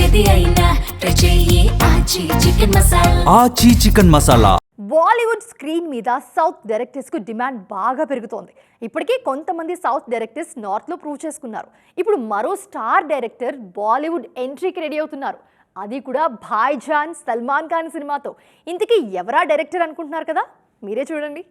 ఏది అయినా ట్రై చెయ్యి ఆచి చికెన్ మసాలా. ఆచి చికెన్ మసాలా. బాలీవుడ్ స్క్రీన్ మీద సౌత్ డైరెక్టర్స్కు డిమాండ్ బాగా పెరుగుతోంది. ఇప్పటికే కొంతమంది సౌత్ డైరెక్టర్స్ నార్త్లో ప్రూవ్ చేసుకున్నారు. ఇప్పుడు మరో స్టార్ డైరెక్టర్ బాలీవుడ్ ఎంట్రీకి రెడీ అవుతున్నారు. అది కూడా భాయ్జాన్ సల్మాన్ ఖాన్ సినిమాతో. ఇంతకీ ఎవరా డైరెక్టర్ అనుకుంటున్నారు కదా, మీరే చూడండి.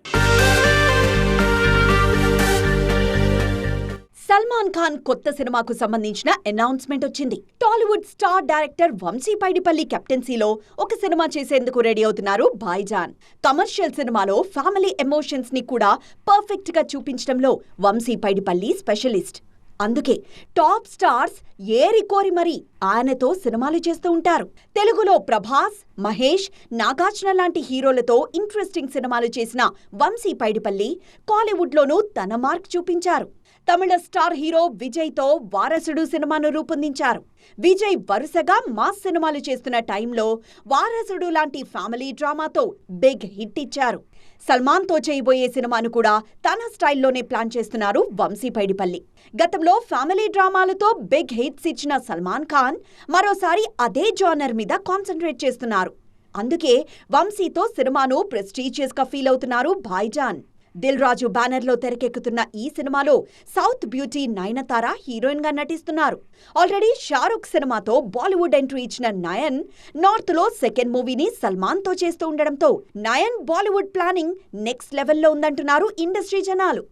సల్మాన్ ఖాన్ కొత్త సినిమాకు సంబంధించిన అనౌన్స్మెంట్ వచ్చింది. టాలీవుడ్ స్టార్ డైరెక్టర్ వంశీ పైడిపల్లి కెప్టెన్సీలో ఒక సినిమా చేసేందుకు రెడీ అవుతున్నారు భాయ్జాన్. కమర్షియల్ సినిమాలో ఫ్యామిలీ ఎమోషన్స్ ని కూడా పర్ఫెక్ట్ గా చూపించడంలో వంశీ పైడిపల్లి స్పెషలిస్ట్. అందుకే టాప్ స్టార్స్ ఏరికోరి మరీ ఆయనతో సినిమాలు చేస్తూ ఉంటారు. తెలుగులో ప్రభాస్, మహేష్, నాగార్జున లాంటి హీరోలతో ఇంట్రెస్టింగ్ సినిమాలు చేసిన వంశీ పైడిపల్లి కాలీవుడ్లోనూ తన మార్క్ చూపించారు. తమిళ స్టార్ హీరో విజయ్తో వారసుడు సినిమాను రూపొందించారు. విజయ్ వరుసగా మాస్ సినిమాలు చేస్తున్న టైంలో వారసుడు లాంటి ఫ్యామిలీ డ్రామాతో బిగ్ హిట్ ఇచ్చారు. సల్మాన్తో చేయబోయే సినిమాను కూడా తన స్టైల్లోనే ప్లాన్ చేస్తున్నారు వంశీ పైడిపల్లి. గతంలో ఫ్యామిలీ డ్రామాలతో బిగ్ హిట్స్ ఇచ్చిన సల్మాన్ ఖాన్ మరోసారి అదే జానర్ మీద కాన్సంట్రేట్ చేస్తున్నారు. అందుకే వంశీతో సినిమాను ప్రెస్టీజియస్గా ఫీల్ అవుతున్నారు భాయ్జాన్. దిల్ రాజు బ్యానర్లో తెరకెక్కుతున్న ఈ సినిమాలో సౌత్ బ్యూటీ నయనతార హీరోయిన్ గా నటిస్తున్నారు. ఆల్రెడీ షారుఖ్ సినిమాతో బాలీవుడ్ ఎంట్రీ ఇచ్చిన నయన్ నార్త్ లో సెకండ్ మూవీని సల్మాన్ తో చేస్తూ ఉండడంతో నయన్ బాలీవుడ్ ప్లానింగ్ నెక్స్ట్ లెవెల్లో ఉందంటున్నారు ఇండస్ట్రీ జనాలు.